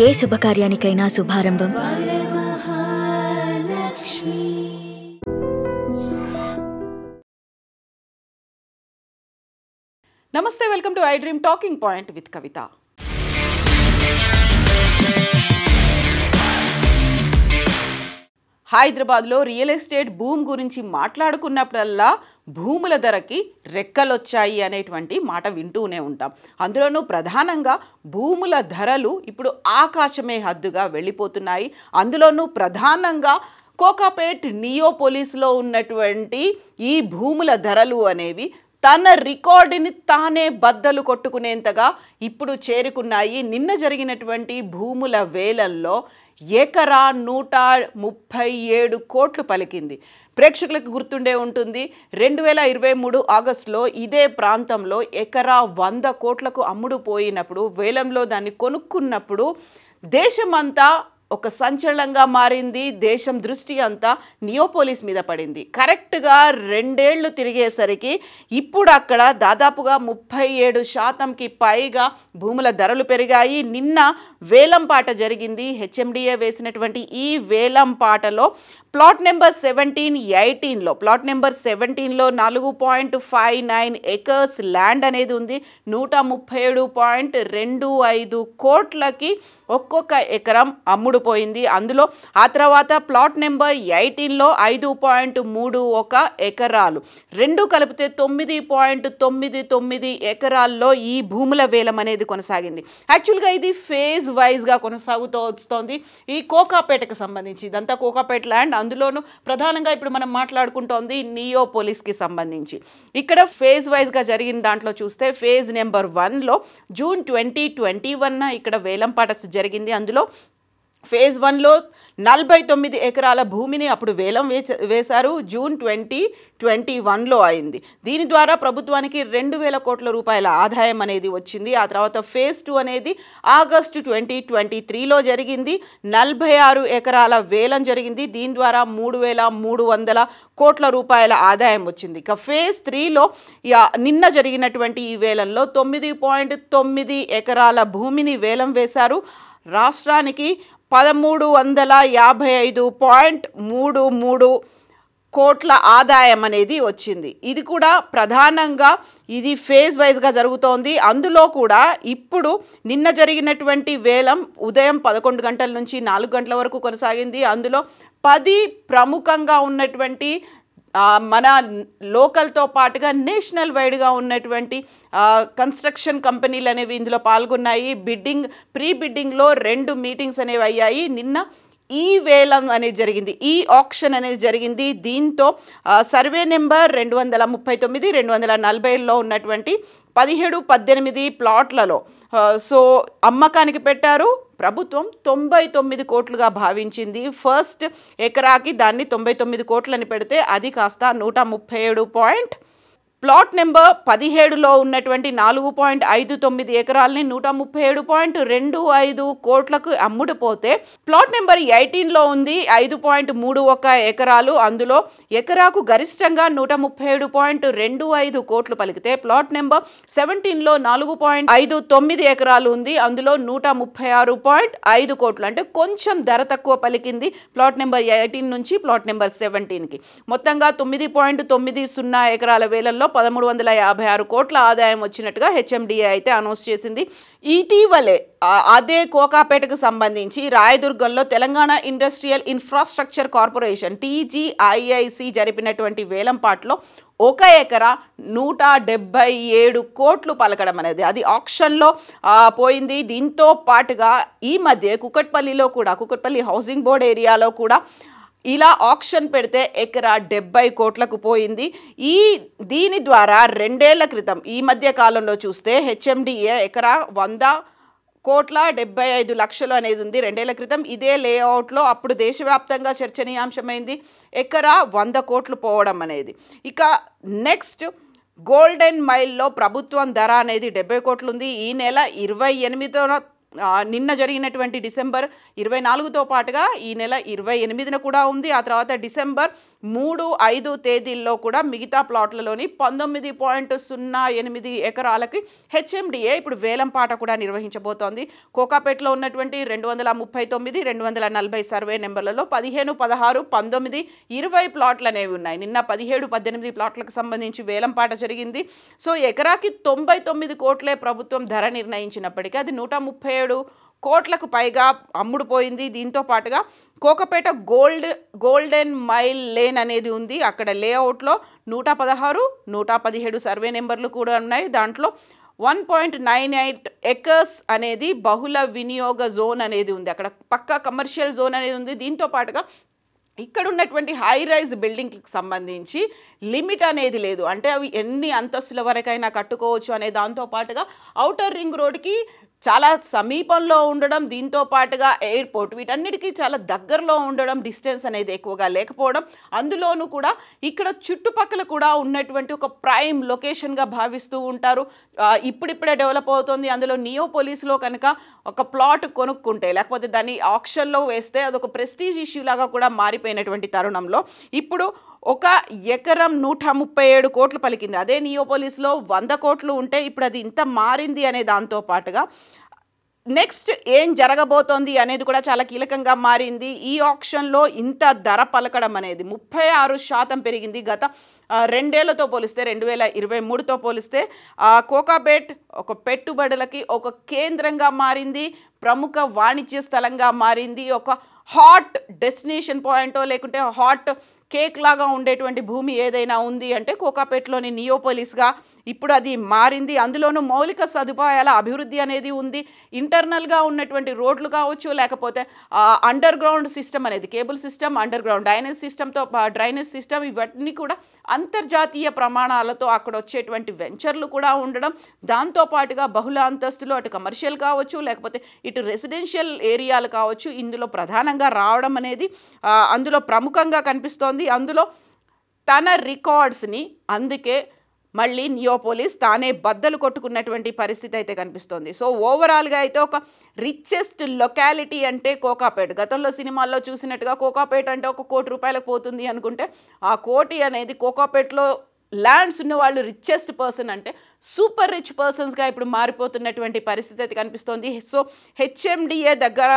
ఏ శుభకార్యానికైనా శుభారంభం నమస్తే, welcome to I dream talking point with Kavitha. హైదరాబాద్లో రియల్ ఎస్టేట్ భూమి గురించి మాట్లాడుకున్నప్పుడల్లా భూముల ధరకి రెక్కలొచ్చాయి అనేటువంటి మాట వింటూనే ఉంటాం. అందులోనూ ప్రధానంగా భూముల ధరలు ఇప్పుడు ఆకాశమే హద్దుగా వెళ్ళిపోతున్నాయి. అందులోనూ ప్రధానంగా కోకాపేట్ నియోపోలిస్లో ఉన్నటువంటి ఈ భూముల ధరలు అనేవి తన రికార్డుని తానే బద్దలు కొట్టుకునేంతగా ఇప్పుడు చేరుకున్నాయి. నిన్న జరిగినటువంటి భూముల వేలంలో ఎకరా 137 కోట్లు పలికింది. ప్రేక్షకులకు గుర్తుండే ఉంటుంది, 2023 ఆగస్టులో ఇదే ప్రాంతంలో ఎకరా 100 కోట్లకు అమ్ముడు పోయినప్పుడు, వేలంలో దాన్ని కొనుక్కున్నప్పుడు దేశమంతా ఒక సంచలనంగా మారింది. దేశం దృష్టి అంతా నియోపోలిస్ మీద పడింది. కరెక్ట్గా 2 ఏళ్ళు తిరిగేసరికి ఇప్పుడు అక్కడ దాదాపుగా 37% పైగా భూముల ధరలు పెరిగాయి. నిన్న వేలంపాట జరిగింది. హెచ్ఎండిఏ వేసినటువంటి ఈ వేలంపాటలో ప్లాట్ నెంబర్ 17-18లో ప్లాట్ నెంబర్ 17లో 4.59 ఎకర్స్ ల్యాండ్ అనేది ఉంది. 137.25 కోట్లకి ఒక్కొక్క ఎకరం అమ్ముడుపోయింది. అందులో ఆ తర్వాత ప్లాట్ నెంబర్ 18లో 5.31 ఎకరాలు, రెండు కలిపితే 9.99 ఎకరాల్లో ఈ భూముల వేలం అనేది కొనసాగింది. యాక్చువల్గా ఇది ఫేజ్ వైజ్గా కొనసాగుతూ వస్తోంది. ఈ కోకాపేటకు సంబంధించి, ఇదంతా కోకాపేట ల్యాండ్. అందులోనూ ప్రధానంగా ఇప్పుడు మనం మాట్లాడుకుంటోంది నియోపోలిస్కి సంబంధించి. ఇక్కడ ఫేజ్ వైజ్గా జరిగిన దాంట్లో చూస్తే ఫేజ్ నెంబర్ 1లో జూన్ 2021 ఇక్కడ వేలంపాట జరిగింది. అందులో ఫేజ్ 1లో 49 ఎకరాల భూమిని అప్పుడు వేలం వేశారు. జూన్ 2021లో అయింది. దీని ద్వారా ప్రభుత్వానికి 2,000 కోట్ల రూపాయల ఆదాయం అనేది వచ్చింది. ఆ తర్వాత ఫేజ్ 2 అనేది ఆగస్టు 2023లో జరిగింది. 46 ఎకరాల వేలం జరిగింది. దీని ద్వారా 3,300 కోట్ల రూపాయల ఆదాయం వచ్చింది. ఇక ఫేజ్ 3లో నిన్న జరిగినటువంటి ఈ వేలంలో 9.9 ఎకరాల భూమిని వేలం వేశారు. రాష్ట్రానికి 1,355.33 కోట్ల ఆదాయం అనేది వచ్చింది. ఇది కూడా ప్రధానంగా ఇది ఫేజ్ వైజ్గా జరుగుతోంది. అందులో కూడా ఇప్పుడు నిన్న జరిగినటువంటి వేలం ఉదయం 11 గంటల నుంచి 4 గంటల వరకు కొనసాగింది. అందులో 10 ప్రముఖంగా ఉన్నటువంటి మన లోకల్తో పాటుగా నేషనల్ వైడ్గా ఉన్నటువంటి కన్స్ట్రక్షన్ కంపెనీలు అనేవి ఇందులో పాల్గొన్నాయి. ప్రీ బిడ్డింగ్లో 2 మీటింగ్స్ అనేవి అయ్యాయి. నిన్న ఈ వేలం అనేది జరిగింది, ఈ ఆక్షన్ అనేది జరిగింది. దీంతో సర్వే నెంబర్ 239, 240లో ఉన్నటువంటి 17-18 ప్లాట్లలో అమ్మకానికి పెట్టారు. ప్రభుత్వం 99 కోట్లుగా భావించింది. ఫస్ట్ ఎకరాకి దాన్ని 99 కోట్లని పెడితే అది కాస్త 137 ప్లాట్ నెంబర్ 17లో ఉన్నటువంటి 4.59 ఎకరాలని 137.25 కోట్లకు అమ్ముడుపోతే, ప్లాట్ నెంబర్ 18లో ఉంది 5.31 ఎకరాలు. అందులో ఎకరాకు గరిష్టంగా 137.25 కోట్లు పలికితే, ప్లాట్ నెంబర్ 17లో 4.59 ఎకరాలు ఉంది. అందులో 136.5 కోట్లు, అంటే కొంచెం ధర తక్కువ పలికింది ప్లాట్ నెంబర్ 18 నుంచి ప్లాట్ నెంబర్ 17కి. మొత్తంగా 9.90 ఎకరాల వేలంలో 1,356 కోట్ల ఆదాయం వచ్చినట్టుగా హెచ్ఎండిఏ అయితే అనౌన్స్ చేసింది. ఇటీవలే అదే కోకాపేటకు సంబంధించి రాయదుర్గంలో Telangana industrial infrastructure corporation TGIIC జరిపినటువంటి వేలంపాట్లో 1 ఎకరా 177 కోట్లు పలకడం అనేది అది ఆక్షన్లో పోయింది. దీంతో పాటుగా ఈ మధ్య కుకట్పల్లి హౌసింగ్ బోర్డ్ ఏరియాలో కూడా ఇలా ఆక్షన్ పెడితే ఎకరా 70 కోట్లకు పోయింది. దీని ద్వారా 2 ఏళ్ల క్రితం ఈ మధ్య కాలంలో చూస్తే హెచ్ఎండిఏ ఎకరా 100,75,00,000 అనేది ఉంది. 2 ఏళ్ల క్రితం ఇదే లేఅవుట్లో అప్పుడు దేశవ్యాప్తంగా చర్చనీయాంశమైంది ఎకరా 100 కోట్లు పోవడం అనేది. ఇక నెక్స్ట్ గోల్డెన్ మైల్లో ప్రభుత్వం ధర అనేది 70 కోట్లు ఉంది. ఈ నెల 28వ నిన్న జరిగినటువంటి డిసెంబర్ 24తో పాటుగా ఈ నెల 28న కూడా ఉంది. ఆ తర్వాత డిసెంబర్ 3, 5 తేదీల్లో కూడా మిగతా ప్లాట్లలోని 19.08 ఎకరాలకి హెచ్ఎండిఏ ఇప్పుడు వేలంపాట కూడా నిర్వహించబోతోంది. కోకాపేటలో ఉన్నటువంటి 239, 240 సర్వే నెంబర్లలో 15, 16, 19, 20 ప్లాట్లు అనేవి ఉన్నాయి. నిన్న 17, 18 ప్లాట్లకు సంబంధించి వేలంపాట జరిగింది. సో ఎకరాకి 99 కోట్లే ప్రభుత్వం ధర నిర్ణయించినప్పటికీ అది 137 కోట్లకు పైగా అమ్ముడుపోయింది. దీంతో పాటుగా కోకపేట గోల్డెన్ మైల్ లేన్ అనేది ఉంది. అక్కడ లేఅవుట్లో 116, 117 సర్వే నెంబర్లు కూడా ఉన్నాయి. దాంట్లో 1.98 ఎకర్స్ అనేది బహుళ వినియోగ జోన్ అనేది ఉంది. అక్కడ పక్కా కమర్షియల్ జోన్ అనేది ఉంది. దీంతో పాటుగా ఇక్కడ ఉన్నటువంటి హై రైజ్ బిల్డింగ్కి సంబంధించి లిమిట్ అనేది లేదు. అంటే అవి ఎన్ని అంతస్తుల వరకైనా కట్టుకోవచ్చు అనే దాంతో పాటుగా ఔటర్ రింగ్ రోడ్కి చాలా సమీపంలో ఉండడం, దీంతో పాటుగా ఎయిర్పోర్ట్, వీటన్నిటికీ చాలా దగ్గరలో ఉండడం, డిస్టెన్స్ అనేది ఎక్కువగా లేకపోవడం, అందులోనూ కూడా ఇక్కడ చుట్టుపక్కల కూడా ఉన్నటువంటి ఒక ప్రైమ్ లొకేషన్గా భావిస్తూ ఉంటారు. ఇప్పుడిప్పుడే డెవలప్ అవుతుంది. అందులో నియోపోలిస్లో కనుక ఒక ప్లాట్ కొనుక్కుంటే లేకపోతే దాన్ని ఆక్షన్లో వేస్తే అదొక ప్రెస్టీజ్ ఇష్యూ లాగా కూడా మారిపోయినటువంటి తరుణంలో ఇప్పుడు ఒక ఎకరం 137 కోట్లు పలికింది. అదే నియోపోలిస్లో 100 కోట్లు ఉంటే ఇప్పుడు అది ఇంత మారింది అనే దాంతో పాటుగా నెక్స్ట్ ఏం జరగబోతోంది అనేది కూడా చాలా కీలకంగా మారింది. ఈ ఆక్షన్లో ఇంత ధర పలకడం అనేది 36% పెరిగింది. గత 2 ఏళ్లతో పోలిస్తే 2023తో పోలిస్తే కోకాపేట్ ఒక పెట్టుబడులకి ఒక కేంద్రంగా మారింది, ప్రముఖ వాణిజ్య స్థలంగా మారింది, ఒక హాట్ డెస్టినేషన్ పాయింటో లేకుంటే హాట్ కేక్ లాగా ఉండేటువంటి భూమి ఏదైనా ఉంది అంటే కోకాపేటలోని నియోపోలిస్గా ఇప్పుడు అది మారింది. అందులోనూ మౌలిక సదుపాయాల అభివృద్ధి అనేది ఉంది. ఇంటర్నల్గా ఉన్నటువంటి రోడ్లు కావచ్చు, లేకపోతే అండర్ గ్రౌండ్ సిస్టమ్ అనేది cable system, under ground drainage system ఇవన్నీ కూడా అంతర్జాతీయ ప్రమాణాలతో అక్కడ వచ్చేటువంటి వెంచర్లు కూడా ఉండడం, దాంతోపాటుగా బహుళ అంతస్తులు అటు కమర్షియల్ కావచ్చు లేకపోతే ఇటు రెసిడెన్షియల్ ఏరియాలు కావచ్చు ఇందులో ప్రధానంగా రావడం అనేది అందులో ప్రముఖంగా కనిపిస్తోంది. అందులో తన రికార్డ్స్ని అందుకే మళ్ళీ నియోపోలిస్ తానే బద్దలు కొట్టుకున్నటువంటి పరిస్థితి అయితే కనిపిస్తోంది. సో ఓవరాల్గా అయితే ఒక రిచెస్ట్ లొకాలిటీ అంటే కోకాపేట్. గతంలో సినిమాల్లో చూసినట్టుగా కోకాపేట్ అంటే 1 కోటి రూపాయలకు పోతుంది అనుకుంటే ఆ కోటి అనేది కోకాపేట్లో ల్యాండ్స్ ఉన్న వాళ్ళు రిచెస్ట్ పర్సన్ అంటే సూపర్ రిచ్ పర్సన్స్గా ఇప్పుడు మారిపోతున్నటువంటి పరిస్థితి అయితే కనిపిస్తోంది. సో హెచ్ఎండిఏ దగ్గర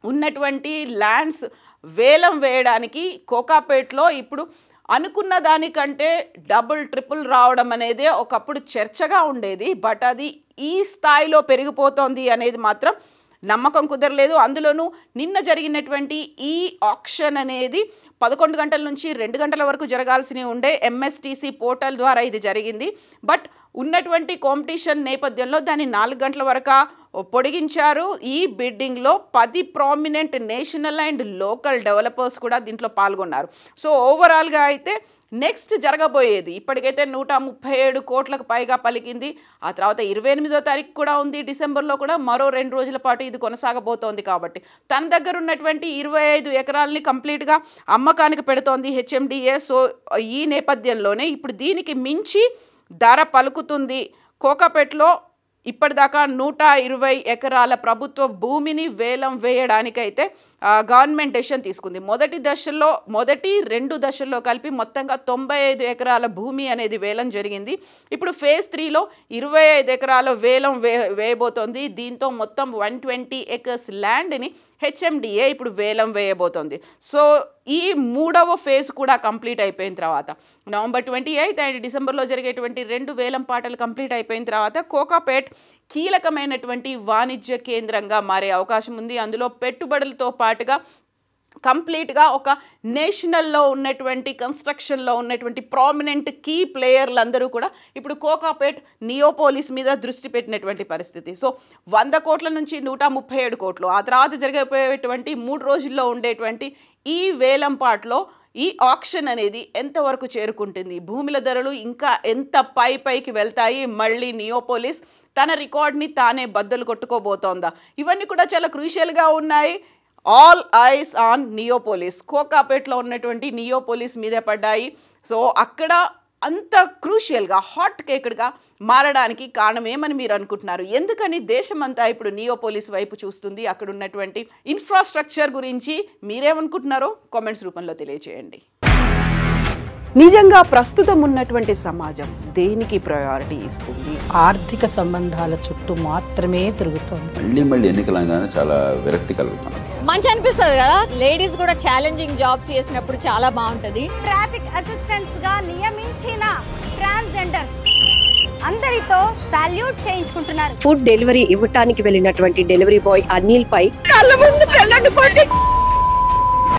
ఉన్నటువంటి ల్యాండ్స్ వేలం వేయడానికి కోకాపేట్లో ఇప్పుడు అనుకున్న దానికంటే డబుల్ ట్రిపుల్ రావడం అనేది ఒకప్పుడు చర్చగా ఉండేది. బట్ అది ఈ స్థాయిలో పెరిగిపోతోంది అనేది మాత్రం నమ్మకం కుదరలేదు. అందులోనూ నిన్న జరిగినటువంటి ఈ ఆక్షన్ అనేది 11 గంటల నుంచి 2 గంటల వరకు జరగాల్సి ఉండే ఎంఎస్టీసీ పోర్టల్ ద్వారా ఇది జరిగింది. బట్ ఉన్నటువంటి కాంపిటీషన్ నేపథ్యంలో దాన్ని 4 గంటల వరకు పొడిగించారు. ఈ బిడ్డింగ్లో 10 prominent national and local developers కూడా దీంట్లో పాల్గొన్నారు. సో ఓవరాల్గా అయితే నెక్స్ట్ జరగబోయేది ఇప్పటికైతే 137 కోట్లకు పైగా పలికింది. ఆ తర్వాత 28వ తారీఖు కూడా ఉంది డిసెంబర్లో కూడా మరో 2 రోజుల పాటు ఇది కొనసాగబోతోంది. కాబట్టి తన దగ్గర ఉన్నటువంటి 25 ఎకరాలని కంప్లీట్గా అమ్మకానికి పెడుతోంది హెచ్ఎండిఏ. సో ఈ నేపథ్యంలోనే ఇప్పుడు దీనికి మించి ధర పలుకుతుంది. కోకాపేటలో ఇప్పటిదాకా 120 ఎకరాల ప్రభుత్వ భూమిని వేలం వేయడానికైతే గవర్నమెంట్ డెసిషన్ తీసుకుంది. మొదటి 2 దశల్లో కలిపి మొత్తంగా 95 ఎకరాల భూమి అనేది వేలం జరిగింది. ఇప్పుడు ఫేజ్ 3లో 25 ఎకరాల వేలం వేయబోతోంది. దీంతో మొత్తం 120 ఎకర్స్ ల్యాండ్ని హెచ్ఎండిఏ ఇప్పుడు వేలం వేయబోతోంది. సో ఈ 3వ ఫేజ్ కూడా కంప్లీట్ అయిపోయిన తర్వాత నవంబర్ 28 అండ్ డిసెంబర్లో జరిగేటువంటి 2 వేలం పాటలు కంప్లీట్ అయిపోయిన తర్వాత కోకాపేట్ కీలకమైనటువంటి వాణిజ్య కేంద్రంగా మారే అవకాశం ఉంది. అందులో పెట్టుబడులతో పాటుగా కంప్లీట్గా ఒక నేషనల్లో ఉన్నటువంటి కన్స్ట్రక్షన్లో ఉన్నటువంటి ప్రామినెంట్ కీ ప్లేయర్లందరూ కూడా ఇప్పుడు కోకాపేట్ నియోపోలిస్ మీద దృష్టి పెట్టినటువంటి పరిస్థితి. సో 100 కోట్ల నుంచి 137 కోట్లు ఆ తర్వాత జరిగిపోయేటువంటి 3 రోజుల్లో ఉండేటువంటి ఈ వేలంపాట్లో ఈ ఆక్షన్ అనేది ఎంతవరకు చేరుకుంటుంది, భూముల ధరలు ఇంకా ఎంత పైకి వెళ్తాయి, మళ్ళీ నియోపోలిస్ తన రికార్డ్ని తానే బద్దలు కొట్టుకోబోతోందా, ఇవన్నీ కూడా చాలా క్రూషియల్గా ఉన్నాయి. All eyes on Neopolis. కోకాపేట్లో ఉన్నటువంటి నియోపోలిస్ మీద పడ్డాయి. సో అక్కడ అంత క్రూషియల్గా హాట్ కేక్డ్గా మారడానికి కారణం ఏమని మీరు అనుకుంటున్నారు? ఎందుకని దేశమంతా ఇప్పుడు నియోపోలిస్ వైపు చూస్తుంది? అక్కడ ఉన్నటువంటి ఇన్ఫ్రాస్ట్రక్చర్ గురించి మీరేమనుకుంటున్నారో కామెంట్స్ రూపంలో తెలియజేయండి. నిజంగా ప్రస్తుతం ఉన్నటువంటి సమాజం దేనికి ప్రయారిటీ ఇస్తుంది? ఆర్థిక సంబంధాల చుట్టూ మాత్రమే తిరుగుతుంది. మళ్ళీ ఎన్నికలంగానే చాలా విరక్తి కలుగుతాను. మంచి అనిపిస్తుంది కదా, లేడీస్ కూడా ఛాలెంజింగ్ జాబ్స్ చేసినప్పుడు చాలా బాగుంటది. ట్రాఫిక్ అసిస్టెంట్స్ గా నియమించిన ట్రాన్స్జెండర్స్ అందరితో సాల్యూట్ చేయించుకుంటున్నారు. ఫుడ్ డెలివరీ ఇవ్వటానికి వెళ్ళినటువంటి డెలివరీ బాయ్ అనిల్ పై కళ్ళ ముందు పెళ్ళండి